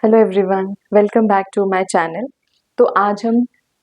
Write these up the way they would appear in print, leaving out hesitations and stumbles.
Hello everyone, welcome back to my channel. तो आज हम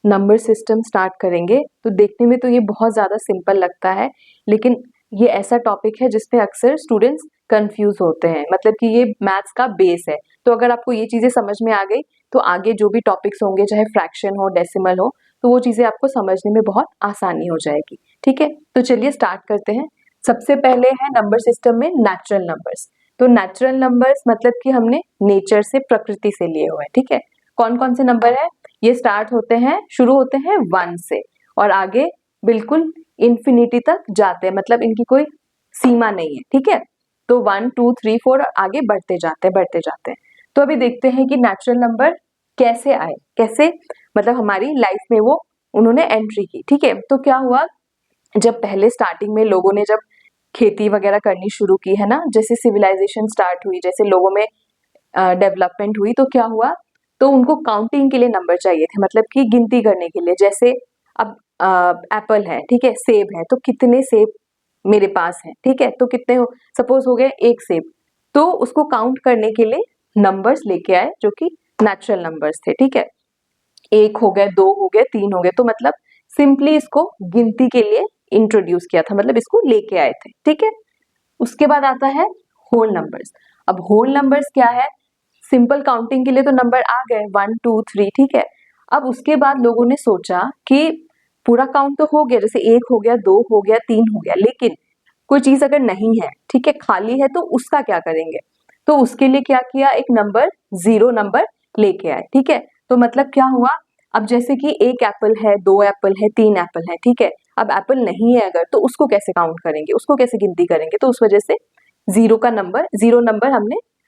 नंबर सिस्टम स्टार्ट करेंगे। तो देखने में तो ये बहुत ज़्यादा सिंपल लगता है, लेकिन ये ऐसा टॉपिक है जिस पे अक्सर स्टूडेंट्स कंफ्यूज होते हैं। मतलब कि ये मैथ्स का बेस है। तो अगर आपको ये चीज़ें समझ में आ गई तो आगे जो भी टॉपिक्स होंगे, चाहे फ्रैक्शन हो, डेसिमल हो, तो वो चीज़ें आपको समझने में बहुत आसानी हो जाएगी। ठीक है, तो चलिए स्टार्ट करते हैं। सबसे पहले है नंबर सिस्टम में नेचुरल नंबर्स। तो नेचुरल नंबर्स मतलब कि हमने नेचर से, प्रकृति से लिए हुए हैं। ठीक है, कौन कौन से नंबर है? ये शुरू होते हैं 1 से और आगे बिल्कुल इंफिनिटी तक जाते हैं। मतलब इनकी कोई सीमा नहीं है। ठीक है, तो 1 2 3 4 आगे बढ़ते जाते हैं। तो अभी देखते हैं कि नेचुरल नंबर कैसे आए, कैसे मतलब हमारी लाइफ में वो उन्होंने एंट्री की। ठीक है, तो क्या हुआ, जब पहले स्टार्टिंग में लोगों ने जब खेती वगैरह करनी शुरू की है ना, जैसे सिविलाइजेशन स्टार्ट हुई, जैसे लोगों में डेवलपमेंट हुई, तो क्या हुआ, तो उनको काउंटिंग के लिए नंबर चाहिए थे, मतलब कि गिनती करने के लिए। जैसे अब एप्पल है, ठीक है, सेब है, तो कितने सेब मेरे पास है, ठीक है, तो कितने हो, सपोज हो गए एक सेब, तो उसको काउंट करने के लिए नंबर्स लेके आए जो कि नेचुरल नंबर्स थे। ठीक है, एक हो गए, दो हो गए, तीन हो गए, तो मतलब सिंपली इसको गिनती के लिए इंट्रोड्यूस किया था, मतलब इसको लेके आए थे। ठीक है, उसके बाद आता है होल नंबर्स। अब होल नंबर्स क्या है? सिंपल काउंटिंग के लिए तो नंबर आ गए 1 2 3, ठीक है। अब उसके बाद लोगों ने सोचा कि पूरा काउंट तो हो गया, जैसे एक हो गया, दो हो गया, तीन हो गया, लेकिन कोई चीज अगर नहीं है, ठीक है, खाली है, तो उसका क्या करेंगे? तो उसके लिए क्या किया, एक नंबर, जीरो नंबर लेके आए। ठीक है, तो मतलब क्या हुआ, अब जैसे कि एक एप्पल है, दो एप्पल है, तीन एप्पल है, ठीक है, अब एप्पल नहीं है अगर, तो उसको कैसे काउंट करेंगे, उसको कैसे गिनती करेंगे? तो उस वजह से जीरो नंबर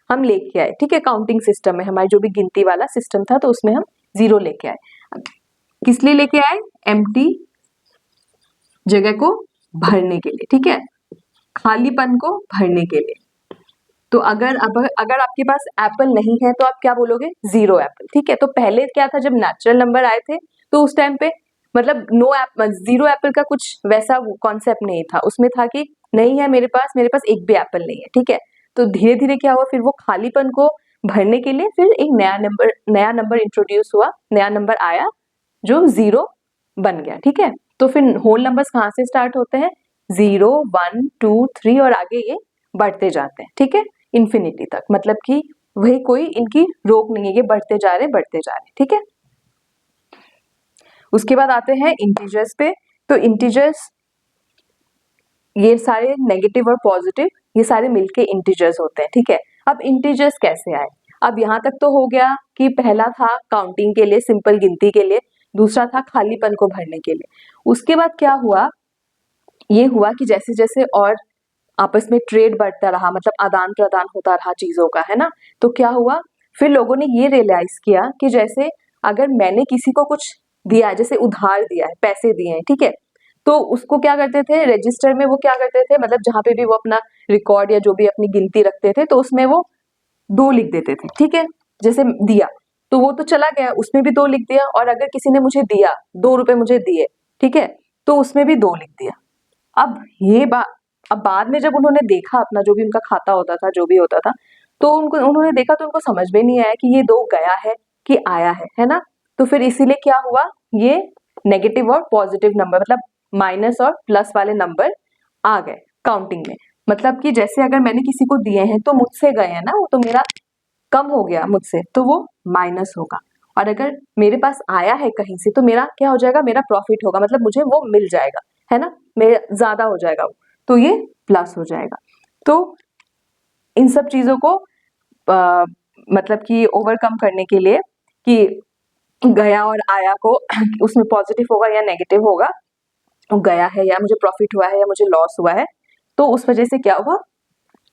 हम लेके आए। ठीक है, काउंटिंग सिस्टम में हमारी जो भी गिनती वाला सिस्टम था, तो उसमें हम जीरो लेके आए। अब किस लिए लेके आए? एम्प्टी जगह को भरने के लिए, ठीक है, खालीपन को भरने के लिए। तो अगर आपके पास एप्पल नहीं है तो आप क्या बोलोगे? Zero Apple. ठीक है, तो पहले क्या था, जब नेचुरल नंबर आए थे तो उस टाइम पे मतलब जीरो एप्पल का कुछ वैसा कॉन्सेप्ट नहीं था, उसमें था कि नहीं है मेरे पास एक भी एप्पल नहीं है। ठीक है, तो धीरे धीरे क्या हुआ, फिर वो खालीपन को भरने के लिए फिर एक नया नंबर इंट्रोड्यूस हुआ, नया नंबर आया जो जीरो बन गया। ठीक है, तो फिर होल नंबर्स कहाँ से स्टार्ट होते हैं? 0 1 2 3 और आगे ये बढ़ते जाते हैं। ठीक है, इंफिनिटी तक, मतलब कि वही कोई इनकी रोक नहीं है, ये बढ़ते जा रहे। ठीक है, उसके बाद आते हैं इंटीजर्स पे। तो इंटीजर्स ये सारे नेगेटिव और पॉजिटिव, ये सारे मिलके इंटीजर्स होते हैं। ठीक है, अब इंटीजर्स कैसे आए? अब यहाँ तक तो हो गया कि पहला था काउंटिंग के लिए, सिंपल गिनती के लिए, दूसरा था खालीपन को भरने के लिए। उसके बाद क्या हुआ, ये हुआ कि जैसे जैसे और आपस में ट्रेड बढ़ता रहा, मतलब आदान प्रदान होता रहा चीजों का, है ना, तो क्या हुआ, फिर लोगों ने ये रियलाइज किया कि जैसे अगर मैंने किसी को कुछ दिया है, जैसे उधार दिया है, पैसे दिए हैं, ठीक है, तो उसको क्या करते थे, रजिस्टर में वो क्या करते थे, मतलब जहां पे भी वो अपना रिकॉर्ड या जो भी अपनी गिनती रखते थे, तो उसमें वो दो लिख देते थे। ठीक है, जैसे दिया तो वो तो चला गया, उसमें भी दो लिख दिया, और अगर किसी ने मुझे दिया, 2 रुपए मुझे दिए, ठीक है, तो उसमें भी दो लिख दिया। अब अब बाद में जब उन्होंने देखा अपना जो भी उनका खाता होता था, जो भी होता था, तो उन्होंने देखा तो उनको समझ में नहीं आया कि ये दो गया है कि आया है ना। तो फिर इसीलिए क्या हुआ, ये नेगेटिव और पॉजिटिव नंबर, मतलब माइनस और प्लस वाले नंबर आ गए काउंटिंग में। मतलब कि जैसे अगर मैंने किसी को दिए हैं तो मुझसे गए हैं ना, वो तो मेरा कम हो गया मुझसे, तो वो माइनस होगा, और अगर मेरे पास आया है कहीं से तो मेरा क्या हो जाएगा, मेरा प्रॉफिट होगा, मतलब मुझे वो मिल जाएगा, है ना, मेरा ज्यादा हो जाएगा वो, तो ये प्लस हो जाएगा। तो इन सब चीजों को मतलब कि ओवरकम करने के लिए कि गया और आया को उसमें पॉजिटिव होगा या नेगेटिव होगा, गया है या मुझे प्रॉफिट हुआ है या मुझे लॉस हुआ है, तो उस वजह से क्या हुआ,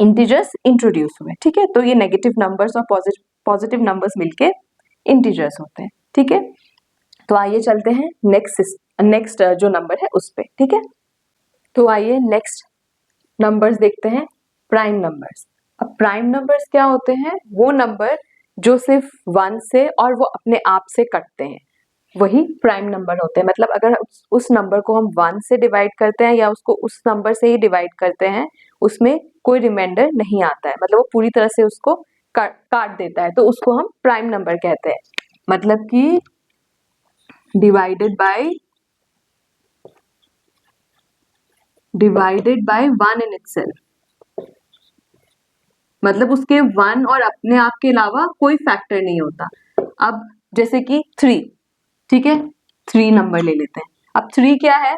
इंटीजर्स इंट्रोड्यूस हुए। ठीक है, तो ये नेगेटिव नंबर्स और पॉजिटिव नंबर्स मिलके इंटीजर्स होते हैं। ठीक है, तो आइए चलते हैं नेक्स्ट जो नंबर है उस पे। ठीक है, तो आइए नेक्स्ट नंबर्स देखते हैं, प्राइम नंबर्स। अब प्राइम नंबर्स क्या होते हैं? वो नंबर जो सिर्फ 1 से और वो अपने आप से कटते हैं, वही प्राइम नंबर होते हैं। मतलब अगर उस नंबर को हम 1 से डिवाइड करते हैं या उसको उस नंबर से ही डिवाइड करते हैं, उसमें कोई रिमाइंडर नहीं आता है, मतलब वो पूरी तरह से उसको काट देता है, तो उसको हम प्राइम नंबर कहते हैं। मतलब कि divided by one in itself, मतलब उसके वन और अपने आप के अलावा कोई फैक्टर नहीं होता। अब जैसे कि 3, ठीक है, 3 नंबर ले लेते हैं। अब 3 क्या है,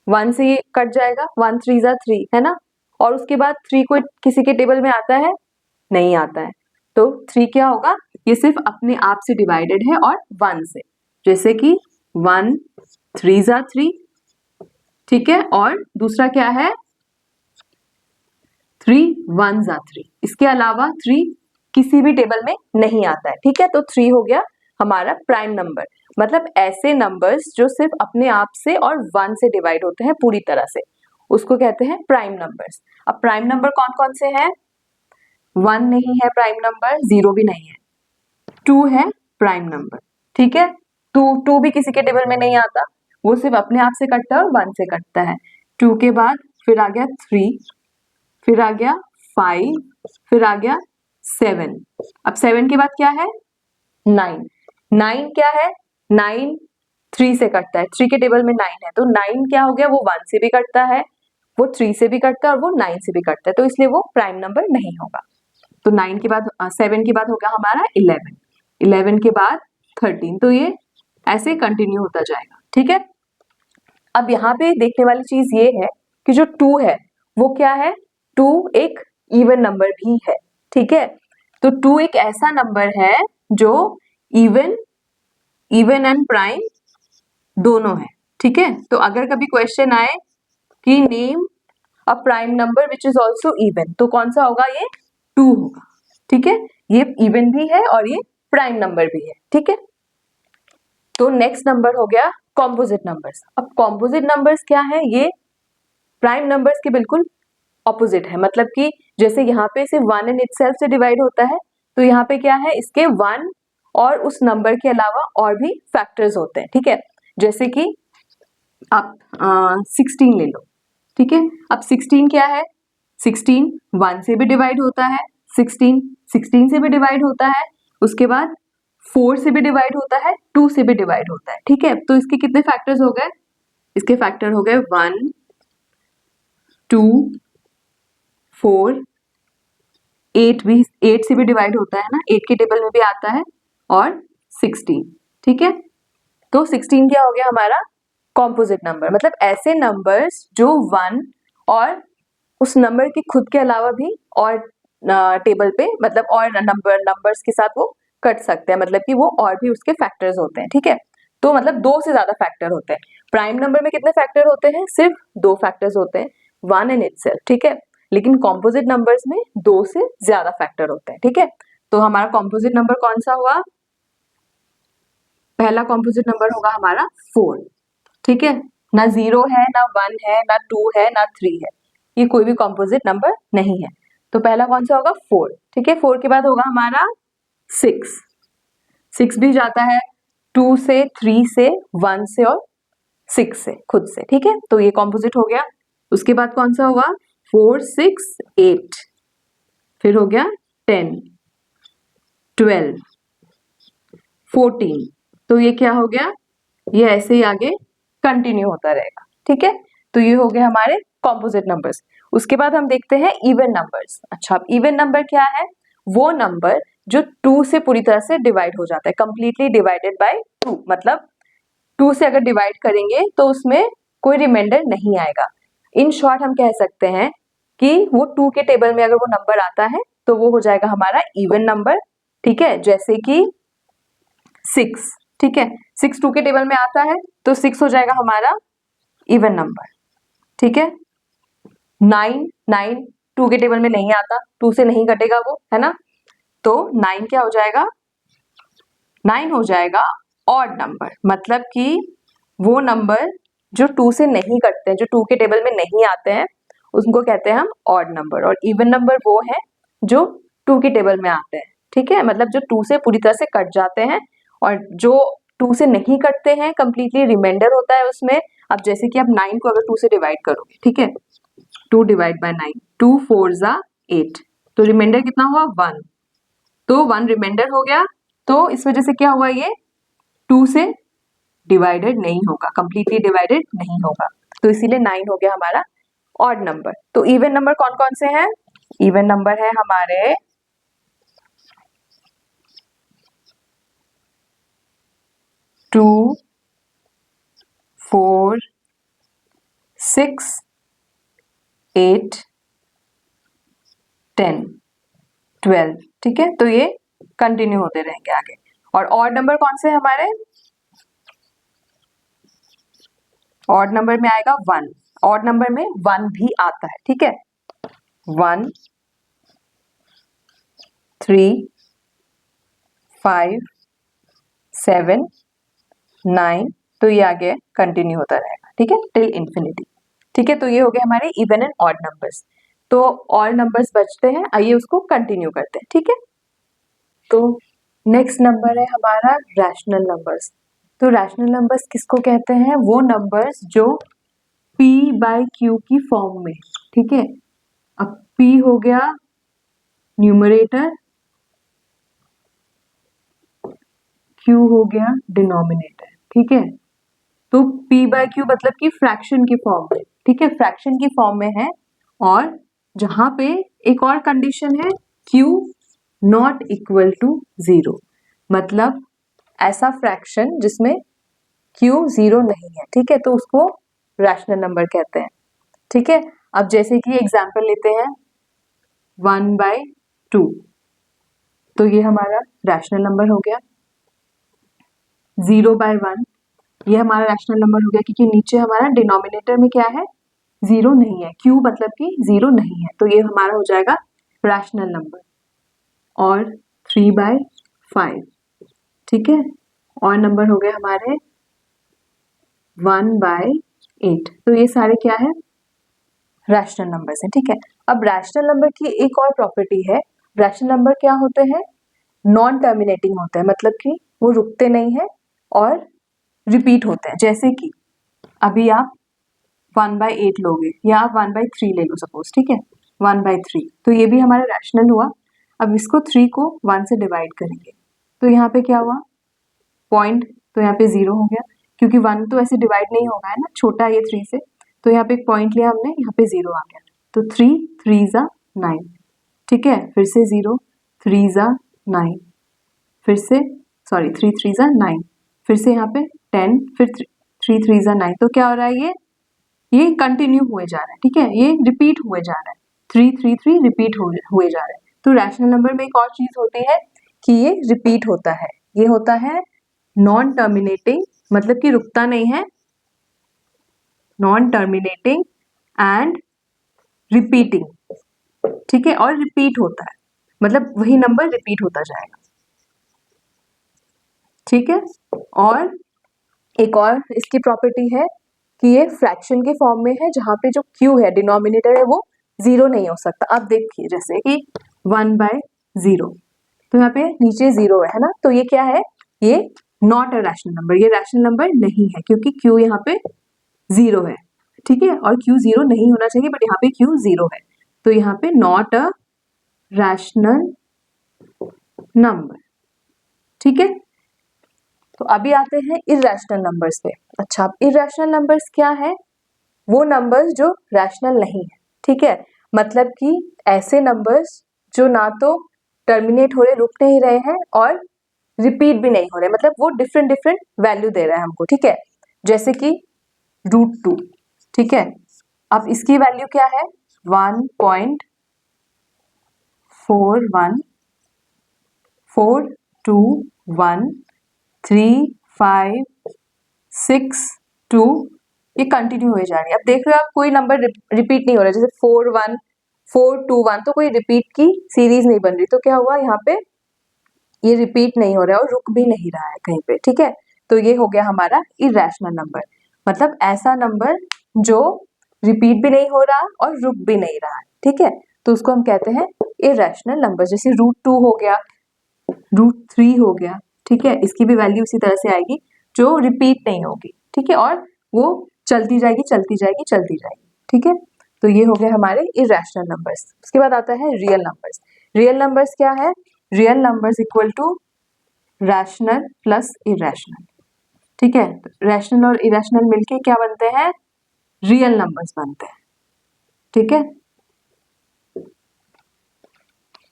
1 से ये कट जाएगा, 1 3 जा 3 है ना, और उसके बाद 3 को किसी के टेबल में आता है, नहीं आता है, तो 3 क्या होगा, ये सिर्फ अपने आप से डिवाइडेड है और 1 से, जैसे कि 1 3 जा 3, ठीक है, और दूसरा क्या है 3 1 जा 3, इसके अलावा 3 किसी भी टेबल में नहीं आता है, ठीक है। तो 3 हो गया हमारा प्राइम नंबर, मतलब ऐसे नंबर्स जो सिर्फ अपने आप से और 1 से डिवाइड होते हैं पूरी तरह से, उसको कहते हैं प्राइम नंबर्स। अब प्राइम नंबर कौन कौन से हैं, 1 नहीं है प्राइम नंबर, 0 भी नहीं है, 2 है प्राइम नंबर, ठीक है। 2 भी किसी के टेबल में नहीं आता, वो सिर्फ अपने आप से कटता है और 1 से कटता है। 2 के बाद फिर आ गया 3, फिर आ गया 5, फिर आ गया 7। अब 7 के बाद क्या है 9। 9 क्या है, 9 3 से कटता है, 3 के टेबल में 9 है, तो 9 क्या हो गया, वो 1 से भी कटता है, वो 3 से भी कटता है और वो 9 से भी कटता है, तो इसलिए वो प्राइम नंबर नहीं होगा। तो 9 के बाद 7 के बाद होगा हमारा 11, 11 के बाद 13, तो ये ऐसे कंटिन्यू होता जाएगा, ठीक है। अब यहाँ पे देखने वाली चीज ये है कि जो 2 है वो क्या है, 2 एक इवन नंबर भी है, ठीक है। तो 2 एक ऐसा नंबर है जो इवन एंड प्राइम दोनों है, ठीक है। तो अगर कभी क्वेश्चन आए कि name a prime number which is also even, तो कौन सा होगा, ये 2 होगा, ठीक है। ये इवन भी है और ये प्राइम नंबर भी है, ठीक है। तो नेक्स्ट नंबर हो गया कॉम्पोजिट नंबर्स। अब कॉम्पोजिट नंबर्स क्या है, ये प्राइम नंबर्स के बिल्कुल ऑपोजिट है, मतलब कि जैसे यहाँ पे सिर्फ 1 इन इटसेल्फ से डिवाइड होता है, तो यहाँ पे क्या है, इसके 1 और उस नंबर के अलावा और भी फैक्टर्स होते हैं, ठीक है। जैसे कि आप 16 ले लो, ठीक है। अब 16 क्या है, 16 1 से भी डिवाइड होता है, 16 से भी डिवाइड होता है, उसके बाद 4 से भी डिवाइड होता है, 2 से भी डिवाइड होता है, ठीक है। तो इसके कितने फैक्टर्स हो गए, इसके फैक्टर हो गए 1 2 4, 8 भी 8 से भी डिवाइड होता है ना, 8 के टेबल में भी आता है, और 16, ठीक है। तो 16 क्या हो गया हमारा कॉम्पोजिट नंबर, मतलब ऐसे नंबर्स जो 1 और उस नंबर के खुद के अलावा भी और टेबल पे, मतलब और नंबर्स के साथ वो कट सकते हैं, मतलब कि वो और भी उसके फैक्टर्स होते हैं, ठीक है। तो मतलब 2 से ज्यादा फैक्टर होते हैं। प्राइम नंबर में कितने फैक्टर होते हैं, सिर्फ 2 फैक्टर्स होते हैं, 1 इन इटसेल्फ, ठीक है। लेकिन कॉम्पोजिट नंबर्स में 2 से ज्यादा फैक्टर होते हैं, ठीक है। तो हमारा कॉम्पोजिट नंबर कौन सा हुआ, पहला कॉम्पोजिट नंबर होगा हमारा 4, ठीक है। ना 0 है, ना 1 है, ना 2 है, ना 3 है, ये कोई भी कॉम्पोजिट नंबर नहीं है। तो पहला कौन सा होगा 4, ठीक है। 4 के बाद होगा हमारा 6, 6 भी जाता है 2 से, 3 से, 1 से और 6 से खुद से, ठीक है। तो ये कॉम्पोजिट हो गया। उसके बाद कौन सा होगा 4 6 8, फिर हो गया 10 12 14, तो ये क्या हो गया, ये ऐसे ही आगे कंटिन्यू होता रहेगा, ठीक है। तो ये हो गए हमारे कॉम्पोजिट नंबर्स। उसके बाद हम देखते हैं इवन नंबर्स। अच्छा, अब इवन नंबर क्या है, वो नंबर जो 2 से पूरी तरह से डिवाइड हो जाता है, कंप्लीटली डिवाइडेड बाय 2, मतलब 2 से अगर डिवाइड करेंगे तो उसमें कोई रिमाइंडर नहीं आएगा। इन शॉर्ट हम कह सकते हैं कि वो 2 के टेबल में अगर वो नंबर आता है तो वो हो जाएगा हमारा इवन नंबर, ठीक है। जैसे कि 6, ठीक है, 6 2 के टेबल में आता है तो 6 हो जाएगा हमारा इवन नंबर, ठीक है। 9 2 के टेबल में नहीं आता, 2 से नहीं कटेगा वो, है ना, तो 9 क्या हो जाएगा, 9 हो जाएगा ऑड नंबर, मतलब कि वो नंबर जो 2 से नहीं कटते हैं, जो 2 के टेबल में नहीं आते हैं, उनको कहते हैं हम ऑड नंबर। और इवन नंबर वो है जो 2 के टेबल में आते हैं, ठीक है, मतलब जो 2 से पूरी तरह से कट जाते हैं, और जो 2 से नहीं कटते हैं कंप्लीटली रिमाइंडर होता है उसमें। अब जैसे कि आप 9 को अगर 2 से डिवाइड करोगे, ठीक है, 2 डिवाइड बाय 9, 2 4 जा 8, तो रिमाइंडर कितना हुआ 1, तो 1 रिमाइंडर हो गया, तो इस वजह से क्या हुआ, ये 2 से डिवाइडेड नहीं होगा, कंप्लीटली डिवाइडेड नहीं होगा, तो इसीलिए 9 हो गया हमारा ऑड नंबर। तो इवन नंबर कौन कौन से हैं? इवन नंबर है हमारे 2, 4, 6, 8, 10, 12, ठीक है, तो ये कंटिन्यू होते रहेंगे आगे। और ऑड नंबर कौन से हैं हमारे? ऑड नंबर में आएगा 1, ऑड नंबर में 1 भी आता है, ठीक है, 1, 3, 5, 7, 9, तो ये आगे कंटिन्यू होता रहेगा, ठीक है, टिल इंफिनिटी, ठीक है। तो ये हो गए हमारे इवन एंड ऑड नंबर्स। तो ऑड नंबर्स बचते हैं, आइए उसको कंटिन्यू करते हैं, ठीक है। तो नेक्स्ट नंबर है हमारा रैशनल नंबर्स। तो रैशनल नंबर्स किसको कहते हैं? वो नंबर्स जो p बाय q की फॉर्म में, ठीक है। अब p हो गया न्यूमरेटर, q हो गया डिनोमिनेटर, ठीक है। तो p बाय q मतलब कि फ्रैक्शन की फॉर्म में, ठीक है, फ्रैक्शन की फॉर्म में है। और जहां पे एक और कंडीशन है q नॉट इक्वल टू 0, मतलब ऐसा फ्रैक्शन जिसमें q 0 नहीं है, ठीक है, तो उसको रैशनल नंबर कहते हैं, ठीक है। अब जैसे कि एग्जांपल लेते हैं 1/2, तो ये हमारा रैशनल नंबर हो गया। 0/1, ये हमारा रैशनल नंबर हो गया, क्योंकि नीचे हमारा डिनोमिनेटर में क्या है, 0 नहीं है, q मतलब कि 0 नहीं है, तो ये हमारा हो जाएगा रैशनल नंबर। और 3/5, ठीक है, और नंबर हो गए हमारे 1/8, तो ये सारे क्या है, रैशनल नंबर्स हैं, ठीक है। अब रैशनल नंबर की एक और प्रॉपर्टी है, रैशनल नंबर क्या होते हैं, नॉन टर्मिनेटिंग होते हैं, मतलब कि वो रुकते नहीं है और रिपीट होते हैं। जैसे कि अभी आप 1/8 लोगे या आप 1/3 ले लो सपोज, ठीक है, 1/3, तो ये भी हमारा रैशनल हुआ। अब इसको 3 को 1 से डिवाइड करेंगे, तो यहाँ पे क्या हुआ, पॉइंट, तो यहाँ पे 0 हो गया, क्योंकि 1 तो ऐसे डिवाइड नहीं होगा, है ना, छोटा है ये 3 से, तो यहाँ पे एक पॉइंट लिया हमने, यहाँ पे 0 आ गया, तो 3 3 ज़ा 9, ठीक है, फिर से 0, 3 ज़ा 9, फिर से सॉरी 3 3 ज़ा 9, फिर से यहाँ पे 10, फिर 3 3 ज़ा 9, तो क्या हो रहा है, ये कंटिन्यू हुए जा रहा है, ठीक है, ये रिपीट हुए जा रहा है, 3 3 3 रिपीट हुए जा रहा है। तो रैशनल नंबर में एक और चीज होती है कि ये रिपीट होता है, ये होता है नॉन टर्मिनेटिंग, मतलब कि रुकता नहीं है, नॉन टर्मिनेटिंग एंड रिपीटिंग, ठीक है, और रिपीट होता है, मतलब वही नंबर रिपीट होता जाएगा, ठीक है। और एक और इसकी प्रॉपर्टी है कि ये फ्रैक्शन के फॉर्म में है, जहां पे जो q है, डिनोमिनेटर है, वो 0 नहीं हो सकता। अब देखिए जैसे कि 1/0, तो यहाँ पे नीचे 0 है ना, तो ये क्या है, ये नॉट अ रैशनल नंबर, ये रैशनल नंबर नहीं है, क्योंकि q यहाँ पे 0 है, ठीक है, और q 0 नहीं होना चाहिए, बट यहाँ पे q 0 है, तो यहाँ पे नॉट अ रैशनल नंबर, ठीक है। तो अभी आते हैं इर्रेशनल नंबर्स पे। अच्छा, अब इर्रेशनल नंबर्स क्या है, वो नंबर्स जो रैशनल नहीं है, ठीक है, मतलब कि ऐसे नंबर्स जो ना तो टर्मिनेट हो रहे, रुक नहीं रहे हैं, और रिपीट भी नहीं हो रहे, मतलब वो डिफरेंट डिफरेंट वैल्यू दे रहा है हमको, ठीक है, जैसे कि √2, ठीक है, अब इसकी वैल्यू क्या है, 1.41421356 2, ये कंटिन्यू हो जा रही है। अब देख रहे हो आप, कोई नंबर रिपीट नहीं हो रहा, जैसे 41421, तो कोई रिपीट की सीरीज नहीं बन रही, तो क्या हुआ, यहाँ पे ये रिपीट नहीं हो रहा है और रुक भी नहीं रहा है कहीं पे, ठीक है, तो ये हो गया हमारा इर्रेशनल नंबर, मतलब ऐसा नंबर जो रिपीट भी नहीं हो रहा और रुक भी नहीं रहा है, ठीक है, तो उसको हम कहते हैं इर्रेशनल नंबर। जैसे √2 हो गया, √3 हो गया, ठीक है, इसकी भी वैल्यू इसी तरह से आएगी, जो रिपीट नहीं होगी, ठीक है, और वो चलती जाएगी चलती जाएगी चलती जाएगी, ठीक है। तो ये हो गए हमारे इर्रेशनल नंबर्स। उसके बाद आता है रियल नंबर्स। रियल नंबर्स क्या है, real numbers equal to rational plus irrational, ठीक है। रैशनल और इरेशनल मिलके क्या बनते हैं, रियल नंबर्स बनते हैं, ठीक है।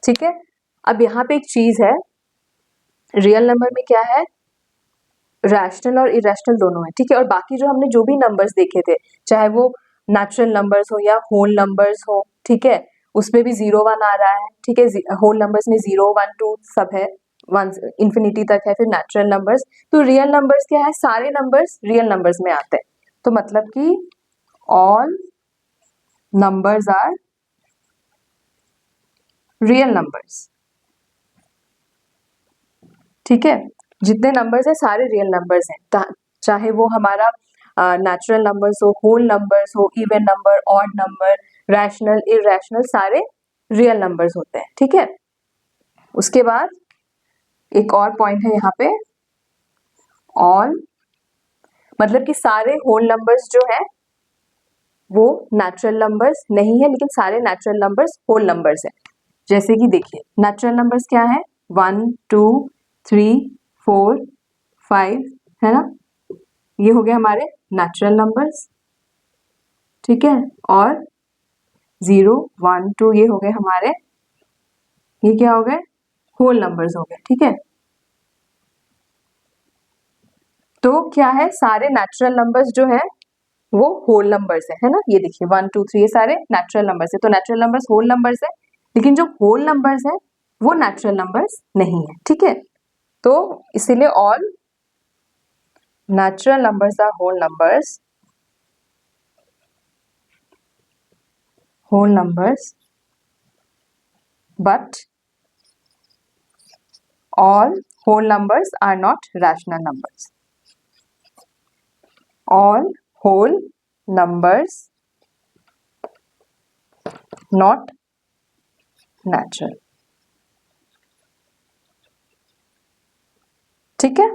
ठीक है, अब यहाँ पे एक चीज है, रियल नंबर में क्या है, रैशनल और इरेशनल दोनों है, ठीक है। और बाकी जो हमने जो भी नंबर्स देखे थे, चाहे वो नेचुरल नंबर्स हो या होल नंबर्स हो, ठीक है, उसमें भी 0 1 आ रहा है, ठीक है। होल नंबर्स में 0 1 2 सब है, 1 इंफिनिटी तक है। फिर नेचुरल नंबर्स, तो रियल नंबर्स क्या है, सारे नंबर्स रियल नंबर्स में आते हैं। तो मतलब कि all numbers are real numbers, ठीक है। जितने नंबर्स है सारे रियल नंबर्स हैं, चाहे वो हमारा नेचुरल नंबर्स हो, होल नंबर्स हो, even number, odd number, rational, irrational, सारे रियल नंबर्स होते हैं, ठीक है। उसके बाद एक और पॉइंट है यहाँ पे, ऑल मतलब कि सारे होल नंबर्स जो है वो नेचुरल नंबर्स नहीं है, लेकिन सारे नेचुरल नंबर्स होल नंबर्स है। जैसे कि देखिए नेचुरल नंबर्स क्या है, 1 2 3 4 5, है ना, ये हो गए हमारे नेचुरल नंबर्स, ठीक है। और 0 1 2 ये हो गए हमारे, ये क्या हो गए, होल नंबर्स हो गए, ठीक है। तो क्या है, सारे नेचुरल नंबर्स जो है वो होल नंबर्स है ना। ये देखिए 1 2 3 ये सारे नेचुरल नंबर्स है, तो नेचुरल नंबर्स होल नंबर्स है, लेकिन जो होल नंबर्स है वो नेचुरल नंबर्स नहीं है, ठीक है। तो इसीलिए all natural numbers are whole numbers, but all whole numbers are not rational numbers. All whole numbers not natural, ठीक है।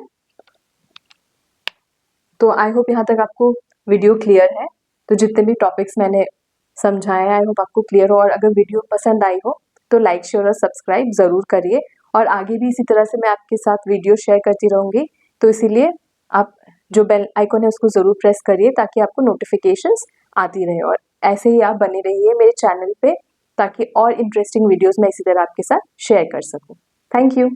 तो आई होप यहाँ तक आपको वीडियो क्लियर है। तो जितने भी टॉपिक्स मैंने समझाया आई होप आपको क्लियर हो, और अगर वीडियो पसंद आई हो तो लाइक शेयर और सब्सक्राइब ज़रूर करिए, और आगे भी इसी तरह से मैं आपके साथ वीडियो शेयर करती रहूँगी। तो इसीलिए आप जो बेल आइकन है उसको ज़रूर प्रेस करिए ताकि आपको नोटिफिकेशंस आती रहे, और ऐसे ही आप बने रहिए मेरे चैनल पे ताकि और इंटरेस्टिंग वीडियोज़ मैं इसी तरह आपके साथ शेयर कर सकूँ। Thank you.